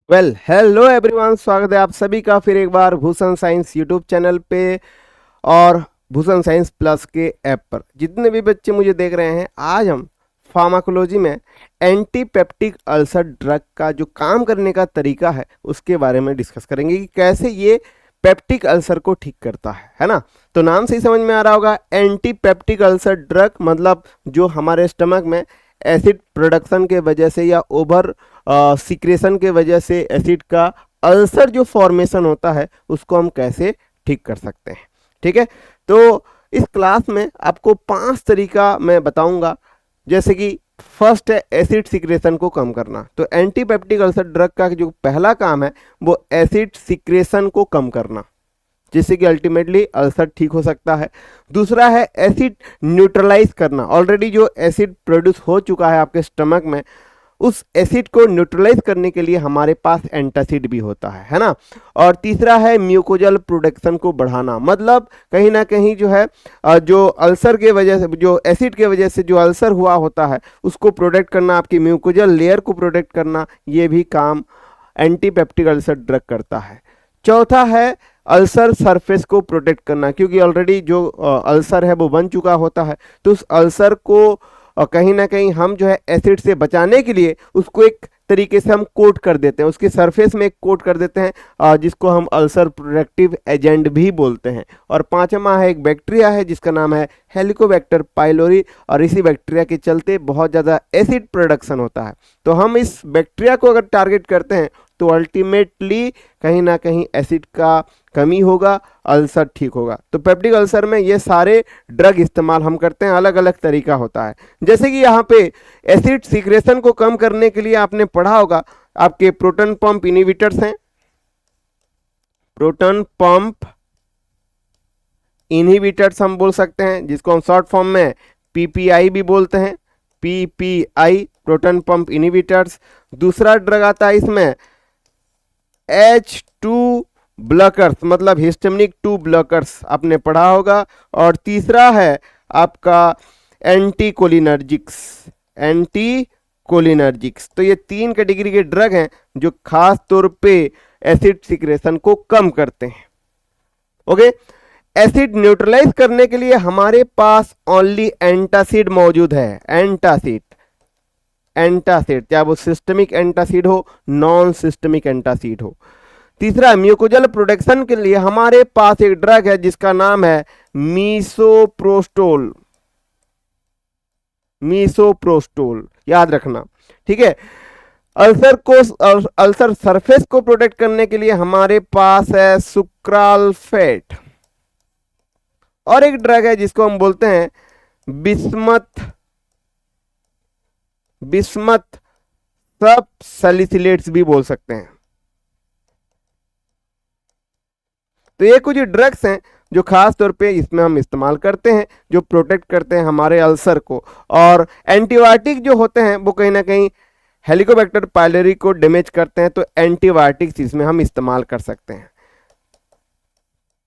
Hello everyone, स्वागत है आप सभी का फिर एक बार भूषण साइंस यूट्यूब चैनल पे और भूषण साइंस प्लस के ऐप पर। जितने भी बच्चे मुझे देख रहे हैं, आज हम फार्माकोलॉजी में एंटीपेप्टिक अल्सर ड्रग का जो काम करने का तरीका है उसके बारे में डिस्कस करेंगे कि कैसे ये पेप्टिक अल्सर को ठीक करता है ना। तो नाम से ही समझ में आ रहा होगा, एंटीपेप्टिक अल्सर ड्रग मतलब जो हमारे स्टमक में एसिड प्रोडक्शन के वजह से या ओवर सिक्रेशन के वजह से एसिड का अल्सर जो फॉर्मेशन होता है उसको हम कैसे ठीक कर सकते हैं। ठीक है, तो इस क्लास में आपको 5 तरीका मैं बताऊंगा। जैसे कि फर्स्ट है एसिड सिक्रेशन को कम करना। तो एंटीपेप्टिक अल्सर ड्रग का जो पहला काम है वो एसिड सिक्रेशन को कम करना, जिससे कि अल्टीमेटली अल्सर ठीक हो सकता है। दूसरा है एसिड न्यूट्रलाइज करना। ऑलरेडी जो एसिड प्रोड्यूस हो चुका है आपके स्टमक में, उस एसिड को न्यूट्रलाइज करने के लिए हमारे पास एंटासिड भी होता है ना। और तीसरा है म्यूकोजल प्रोडक्शन को बढ़ाना, मतलब कहीं ना कहीं जो है जो अल्सर के वजह से, जो एसिड के वजह से जो अल्सर हुआ होता है उसको प्रोटेक्ट करना, आपकी म्यूकोजल लेयर को प्रोटेक्ट करना, ये भी काम एंटीपेप्टिक अल्सर ड्रग करता है। चौथा है अल्सर सरफेस को प्रोटेक्ट करना, क्योंकि ऑलरेडी जो अल्सर है वो बन चुका होता है, तो उस अल्सर को कहीं ना कहीं हम जो है एसिड से बचाने के लिए उसको एक तरीके से हम कोट कर देते हैं, उसके सरफेस में एक कोट कर देते हैं, जिसको हम अल्सर प्रोटेक्टिव एजेंट भी बोलते हैं। और पांचवा है एक बैक्टीरिया है जिसका नाम है हेलिकोबैक्टर पाइलोरी, और इसी बैक्टीरिया के चलते बहुत ज़्यादा एसिड प्रोडक्शन होता है। तो हम इस बैक्टीरिया को अगर टारगेट करते हैं तो अल्टीमेटली कहीं ना कहीं एसिड का कमी होगा, अल्सर ठीक होगा। तो पेप्टिक अल्सर में ये सारे ड्रग इस्तेमाल हम करते हैं, अलग अलग तरीका होता है। जैसे कि यहाँ पे एसिड सिक्रेशन को कम करने के लिए आपने पढ़ा होगा, आपके प्रोटॉन पंप इनहिबिटर्स हैं, प्रोटॉन पंप इनहिबिटर्स हम बोल सकते हैं, जिसको हम शॉर्ट फॉर्म में पीपीआई भी बोलते हैं, पीपीआई प्रोटॉन पंप इनहिबिटर्स। दूसरा ड्रग आता है इसमें H2 ब्लॉकर्स, मतलब हिस्टामिनिक 2 ब्लॉकर्स आपने पढ़ा होगा। और तीसरा है आपका एंटीकोलिनर्जिक्स, एंटीकोलिनर्जिक्स। तो ये 3 कैटेगरी के ड्रग हैं जो खास तौर पे एसिड सिक्रेशन को कम करते हैं। ओके, एसिड न्यूट्रलाइज करने के लिए हमारे पास ओनली एंटासिड मौजूद है। एंटासिड, एंटासिड चाहे वो सिस्टमिक एंटासिड हो, नॉन सिस्टमिक एंटासिड हो। तीसरा, म्यूकोजल प्रोटेक्शन के लिए हमारे पास एक ड्रग है जिसका नाम है मीसोप्रोस्टोल, मीसोप्रोस्टोल याद रखना। ठीक है, अल्सर को, अल्सर सरफेस को प्रोटेक्ट करने के लिए हमारे पास है सुक्राल्फेट। और एक ड्रग है जिसको हम बोलते हैं बिस्मथ, बिस्मथ सब सैलिसिलेट्स भी बोल सकते हैं। तो ये कुछ ड्रग्स हैं जो खास तौर पे इसमें हम इस्तेमाल करते हैं, जो प्रोटेक्ट करते हैं हमारे अल्सर को। और एंटीबायोटिक जो होते हैं वो कहीं ना कहीं हेलिकोबैक्टर पाइलोरी को डैमेज करते हैं, तो एंटीबायोटिक्स इसमें हम इस्तेमाल कर सकते हैं।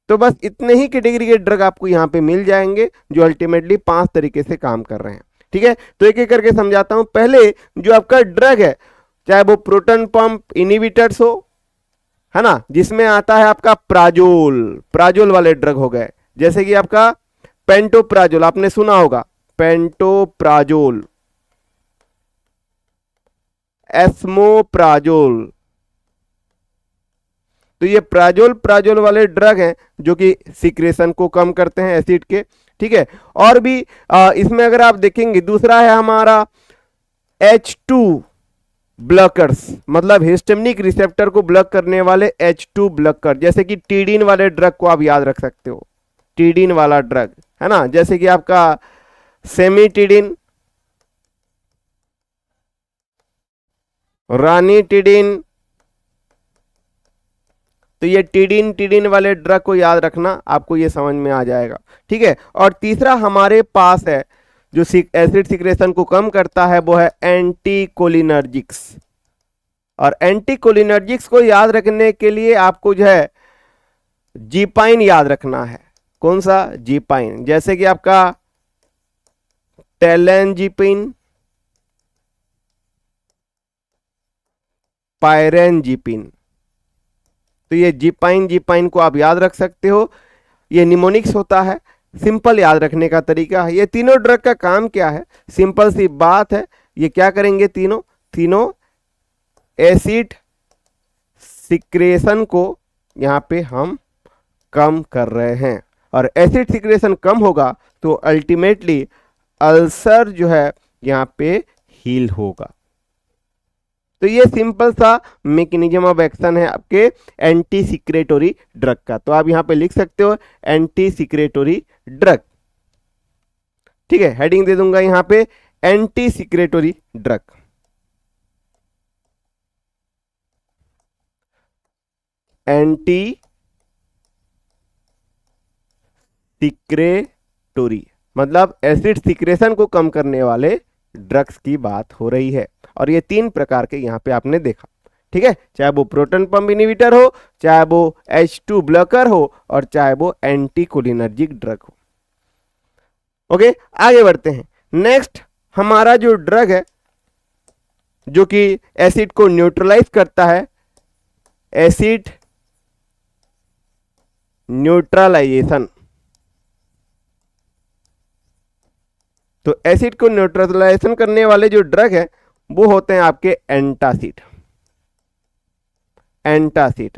तो बस इतने ही कैटेगरी के ड्रग आपको यहाँ पे मिल जाएंगे जो अल्टीमेटली 5 तरीके से काम कर रहे हैं। ठीक है, तो एक एक करके समझाता हूं। पहले जो आपका ड्रग है, चाहे वो प्रोटॉन पंप इनहिबिटर्स हो, है ना, जिसमें आता है आपका प्राजोल, प्राजोल वाले ड्रग हो गए, जैसे कि आपका पेंटोप्राजोल, आपने सुना होगा पेंटोप्राजोल, एस्मोप्राजोल। तो ये प्राजोल, प्राजोल वाले ड्रग हैं जो कि सिक्रेशन को कम करते हैं एसिड के। ठीक है, और भी इसमें अगर आप देखेंगे, दूसरा है हमारा H2 ब्लॉकर्स, मतलब हिस्टामिनिक रिसेप्टर को ब्लॉक करने वाले H2 ब्लॉकर, जैसे कि टीडीन वाले ड्रग को आप याद रख सकते हो, टीडीन वाला ड्रग, है ना, जैसे कि आपका सेमीटीडीन, रानीटीडीन। तो ये टीडीन, टीडीन वाले ड्रग को याद रखना, आपको ये समझ में आ जाएगा। ठीक है, और तीसरा हमारे पास है जो एसिड सिक्रेशन को कम करता है, वो है एंटीकोलिनर्जिक्स। और एंटीकोलिनर्जिक्स को याद रखने के लिए आपको जो है जीपाइन याद रखना है। कौन सा? जीपाइन, जैसे कि आपका टेलेंजीपिन, पायरेनजीपिन। तो ये जीपाइन को आप याद रख सकते हो, ये निमोनिक्स होता है। सिंपल याद रखने का तरीका है। ये तीनों ड्रग का काम क्या है, सिंपल सी बात है। ये क्या करेंगे, तीनों एसिड सिक्रेशन को यहाँ पे हम कम कर रहे हैं, और एसिड सिक्रेशन कम होगा तो अल्टीमेटली अल्सर जो है यहाँ पे हील होगा। तो ये सिंपल सा मैकेनिज्म ऑफ एक्शन है आपके एंटी सिक्रेटोरी ड्रग का। तो आप यहां पे लिख सकते हो एंटी सिक्रेटोरी ड्रग। ठीक है, हेडिंग दे दूंगा यहां पे एंटी सिक्रेटोरी ड्रग। एंटी सिक्रेटोरी मतलब एसिड सिक्रेशन को कम करने वाले ड्रग्स की बात हो रही है। और ये 3 प्रकार के यहां पे आपने देखा। ठीक है, चाहे वो प्रोटॉन पंप इनहिबिटर हो, चाहे वो H2 ब्लॉकर हो, और चाहे वो एंटी कोलिनर्जिक ड्रग हो। ओके, आगे बढ़ते हैं। नेक्स्ट हमारा जो ड्रग है जो कि एसिड को न्यूट्रलाइज करता है, एसिड न्यूट्रलाइजेशन। तो एसिड को न्यूट्रलाइजेशन करने वाले जो ड्रग है वो होते हैं आपके एंटासिड।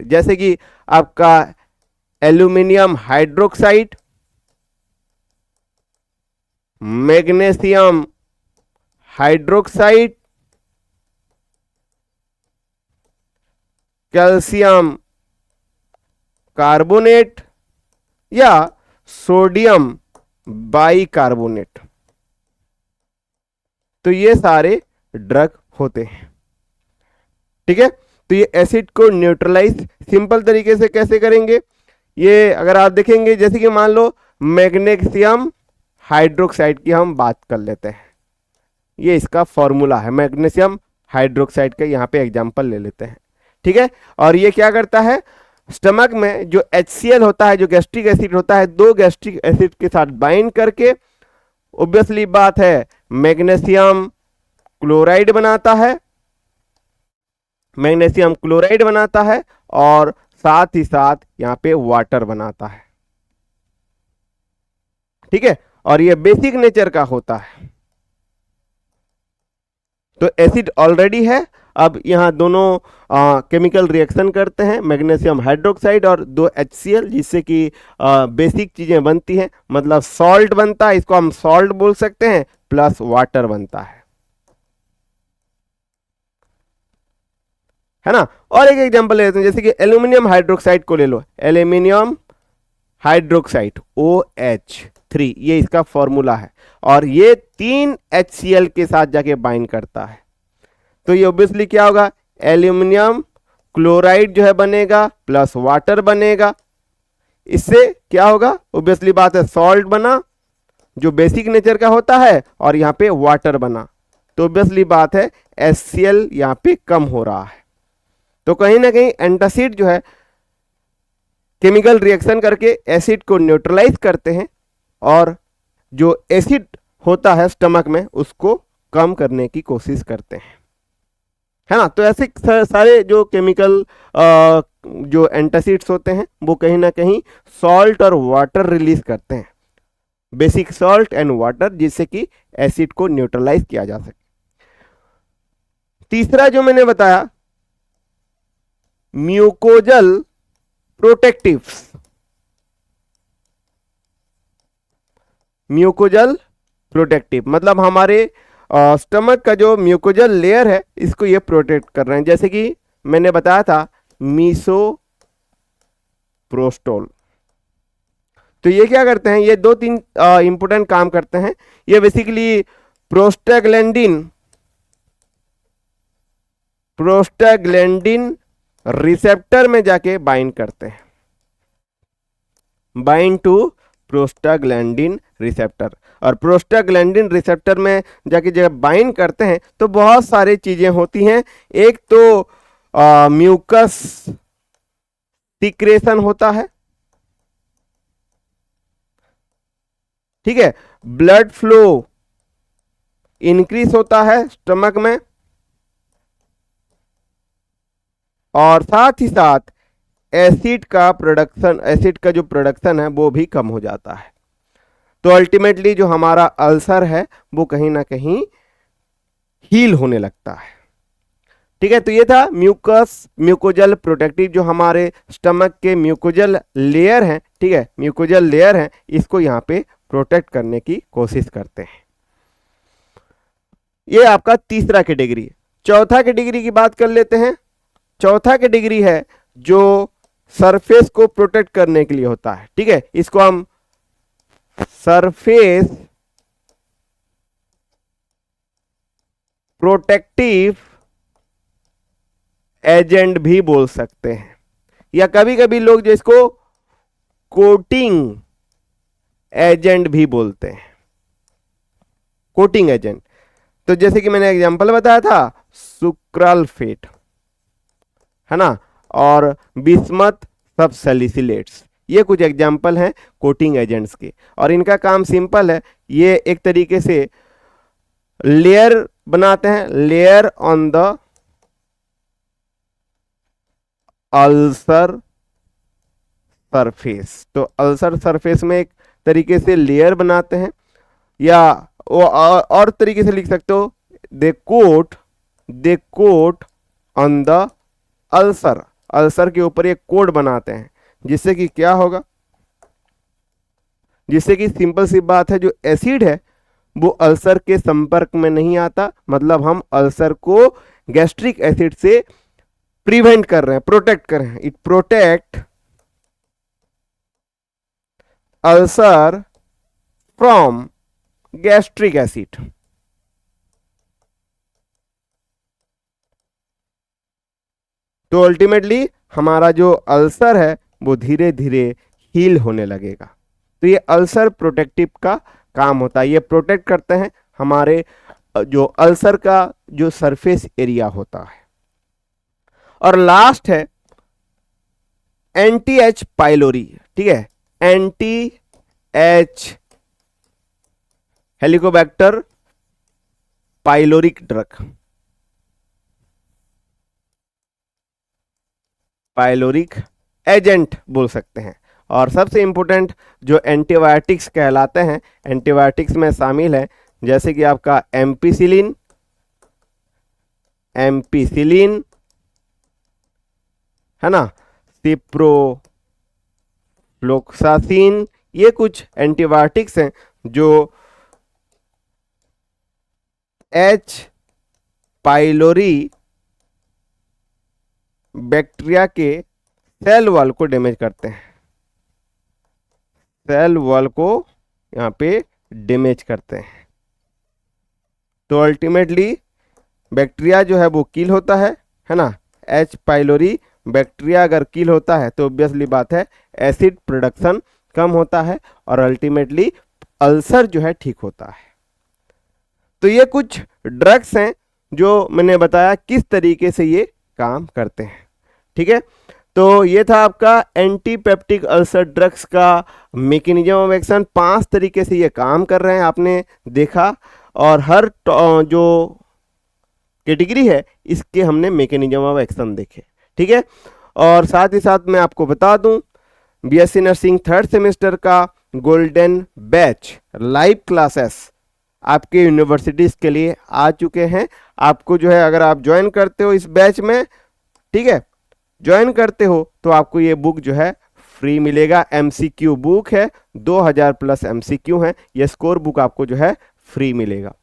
जैसे कि आपका aluminium hydroxide, magnesium hydroxide, calcium carbonate या सोडियम बाइकार्बोनेट। तो ये सारे ड्रग होते हैं। ठीक है, तो ये एसिड को न्यूट्रलाइज सिंपल तरीके से कैसे करेंगे, ये अगर आप देखेंगे, जैसे कि मान लो मैग्नीशियम हाइड्रोक्साइड की हम बात कर लेते हैं। ये इसका फॉर्मूला है, मैग्नीशियम हाइड्रोक्साइड का यहाँ पे एग्जांपल ले लेते हैं। ठीक है, और ये क्या करता है, स्टमक में जो HCl होता है, जो गैस्ट्रिक एसिड होता है, 2 गैस्ट्रिक एसिड के साथ बाइंड करके ऑब्वियसली बात है मैग्नीशियम क्लोराइड बनाता है, मैग्नीशियम क्लोराइड बनाता है, और साथ ही साथ यहां पे वाटर बनाता है। ठीक है, और ये बेसिक नेचर का होता है। तो एसिड ऑलरेडी है, अब यहां दोनों केमिकल रिएक्शन करते हैं, मैग्नीशियम हाइड्रोक्साइड और 2 HCl, जिससे कि बेसिक चीजें बनती हैं, मतलब सॉल्ट बनता है, इसको हम सॉल्ट बोल सकते हैं, प्लस वाटर बनता है ना। और एक एग्जांपल लेते हैं, जैसे कि एल्यूमिनियम हाइड्रोक्साइड को ले लो, एल्यूमिनियम हाइड्रोक्साइड OH3, ये इसका फॉर्मूला है, और ये 3 HCl के साथ जाके बाइंड करता है। तो ये ऑब्वियसली क्या होगा, एल्यूमिनियम क्लोराइड जो है बनेगा, प्लस वाटर बनेगा। इससे क्या होगा, ऑब्वियसली बात है सॉल्ट बना जो बेसिक नेचर का होता है, और यहां पे वाटर बना, तो ऑब्वियसली बात है HCl यहां पे कम हो रहा है। तो कहीं ना कहीं एंटासिड जो है केमिकल रिएक्शन करके एसिड को न्यूट्रलाइज करते हैं, और जो एसिड होता है स्टमक में उसको कम करने की कोशिश करते हैं, है ना। तो ऐसे सारे जो केमिकल जो एंटासिड्स होते हैं वो कहीं ना कहीं सॉल्ट और वाटर रिलीज करते हैं, बेसिक सॉल्ट एंड वाटर, जिससे कि एसिड को न्यूट्रलाइज किया जा सके। तीसरा जो मैंने बताया, म्यूकोजल प्रोटेक्टिव्स। म्यूकोजल प्रोटेक्टिव मतलब हमारे स्टमक का जो म्यूकोजल लेयर है इसको ये प्रोटेक्ट कर रहे हैं। जैसे कि मैंने बताया था मीसोप्रोस्टोल, तो ये क्या करते हैं, ये 2-3 इंपोर्टेंट काम करते हैं। ये बेसिकली प्रोस्टाग्लैंडिन रिसेप्टर में जाके बाइंड करते हैं, बाइंड टू प्रोस्टाग्लैंडिन रिसेप्टर। और प्रोस्टाग्लैंडिन रिसेप्टर में जाके जब बाइंड करते हैं तो बहुत सारी चीजें होती हैं। एक तो म्यूकस सिक्रेशन होता है, ठीक है, ब्लड फ्लो इंक्रीज होता है स्टमक में, और साथ ही साथ एसिड का जो प्रोडक्शन है वो भी कम हो जाता है। तो अल्टीमेटली जो हमारा अल्सर है वो कहीं ना कहीं हील होने लगता है। ठीक है, तो ये था म्यूकोजल प्रोटेक्टिव, जो हमारे स्टमक के म्यूकोजल लेयर हैं, ठीक है, म्यूकोजल लेयर हैं, इसको यहाँ पे प्रोटेक्ट करने की कोशिश करते हैं। ये आपका तीसरा कैटेगरी है। चौथा कैटेगरी की बात कर लेते हैं। चौथा कैटेगरी है जो सरफेस को प्रोटेक्ट करने के लिए होता है। ठीक है, इसको हम सरफेस प्रोटेक्टिव एजेंट भी बोल सकते हैं, या कभी कभी लोग जो इसको कोटिंग एजेंट भी बोलते हैं, कोटिंग एजेंट। तो जैसे कि मैंने एग्जांपल बताया था, सुक्राल्फेट है ना, और बिस्मथ सबसैलिसिलेट्स, ये कुछ एग्जांपल हैं कोटिंग एजेंट्स के। और इनका काम सिंपल है, ये एक तरीके से लेयर बनाते हैं, layer on the ulcer surface. तो अल्सर सरफेस में एक तरीके से लेयर बनाते हैं, या वो और तरीके से लिख सकते हो, they coat on the ulcer, ulcer के ऊपर एक कोट बनाते हैं, जिससे कि क्या होगा, जिससे कि सिंपल सी बात है, जो एसिड है वो अल्सर के संपर्क में नहीं आता, मतलब हम अल्सर को गैस्ट्रिक एसिड से प्रिवेंट कर रहे हैं, प्रोटेक्ट कर रहे हैं। It protect ulcer from gastric acid. तो अल्टीमेटली हमारा जो अल्सर है वो धीरे धीरे हील होने लगेगा। तो ये अल्सर प्रोटेक्टिव का काम होता है, ये प्रोटेक्ट करते हैं हमारे जो अल्सर का जो सरफेस एरिया होता है। और लास्ट है एंटी एच पाइलोरी। ठीक है, anti H Helicobacter pyloric drug, pyloric agent बोल सकते हैं। और सबसे इंपॉर्टेंट जो एंटीबायोटिक्स कहलाते हैं, एंटीबायोटिक्स में शामिल है जैसे कि आपका एम्पिसिलिन, है ना, सिप्रोफ्लोक्सासिन, ये कुछ एंटीबायोटिक्स हैं जो एच पाइलोरी बैक्टीरिया के सेल वॉल को डैमेज करते हैं, सेल वॉल को यहाँ पे डैमेज करते हैं। तो अल्टीमेटली बैक्टीरिया जो है वो किल होता है ना। एच पाइलोरी बैक्टीरिया अगर किल होता है तो ऑब्वियसली बात है एसिड प्रोडक्शन कम होता है और अल्टीमेटली अल्सर जो है ठीक होता है। तो ये कुछ ड्रग्स हैं जो मैंने बताया किस तरीके से ये काम करते हैं। ठीक है, तो ये था आपका एंटीपेप्टिक अल्सर ड्रग्स का मैकेनिज्म ऑफ एक्शन। 5 तरीके से ये काम कर रहे हैं, आपने देखा, और हर जो कैटेगरी है इसके हमने मैकेनिज्म ऑफ एक्शन देखे। ठीक है, और साथ ही साथ मैं आपको बता दूं, बीएससी नर्सिंग 3rd सेमेस्टर का गोल्डन बैच लाइव क्लासेस आपके यूनिवर्सिटीज़ के लिए आ चुके हैं। आपको जो है अगर आप ज्वाइन करते हो इस बैच में, ठीक है, ज्वाइन करते हो तो आपको ये बुक जो है फ्री मिलेगा। एमसीक्यू बुक है, 2000 प्लस एमसीक्यू हैं, ये स्कोर बुक आपको जो है फ्री मिलेगा।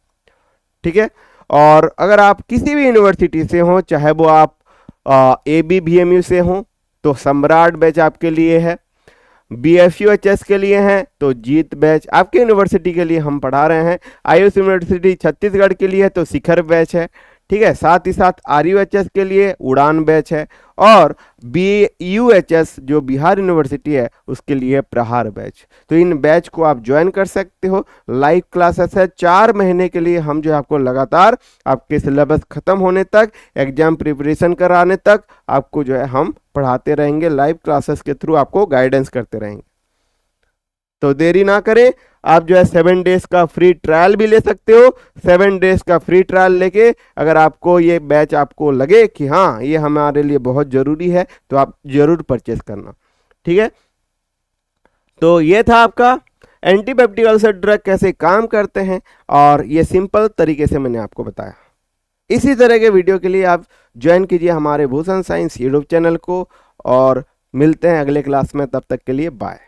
ठीक है, और अगर आप किसी भी यूनिवर्सिटी से हो, चाहे वो आप ABBMU से हो तो सम्राट बैच आपके लिए है, BFUHS के लिए हैं तो जीत बैच आपके यूनिवर्सिटी के लिए हम पढ़ा रहे हैं, आयुष यूनिवर्सिटी छत्तीसगढ़ के लिए है तो शिखर बैच है। ठीक है, साथ ही साथ RUHS के लिए उड़ान बैच है, और BUHS जो बिहार यूनिवर्सिटी है उसके लिए प्रहार बैच। तो इन बैच को आप ज्वाइन कर सकते हो। लाइव क्लासेस है 4 महीने के लिए, हम जो है आपको लगातार आपके सिलेबस खत्म होने तक, एग्जाम प्रिपरेशन कराने तक आपको जो है हम पढ़ाते रहेंगे, लाइव क्लासेस के थ्रू आपको गाइडेंस करते रहेंगे। तो देरी ना करें, आप जो है 7 डेज का फ्री ट्रायल भी ले सकते हो। 7 डेज का फ्री ट्रायल लेके अगर आपको ये बैच आपको लगे कि हाँ ये हमारे लिए बहुत ज़रूरी है तो आप ज़रूर परचेस करना, ठीक है। तो ये था आपका एंटीबायोटिक अल्सर ड्रग कैसे काम करते हैं, और ये सिंपल तरीके से मैंने आपको बताया। इसी तरह के वीडियो के लिए आप ज्वाइन कीजिए हमारे भूषण साइंस यूट्यूब चैनल को, और मिलते हैं अगले क्लास में। तब तक के लिए बाय।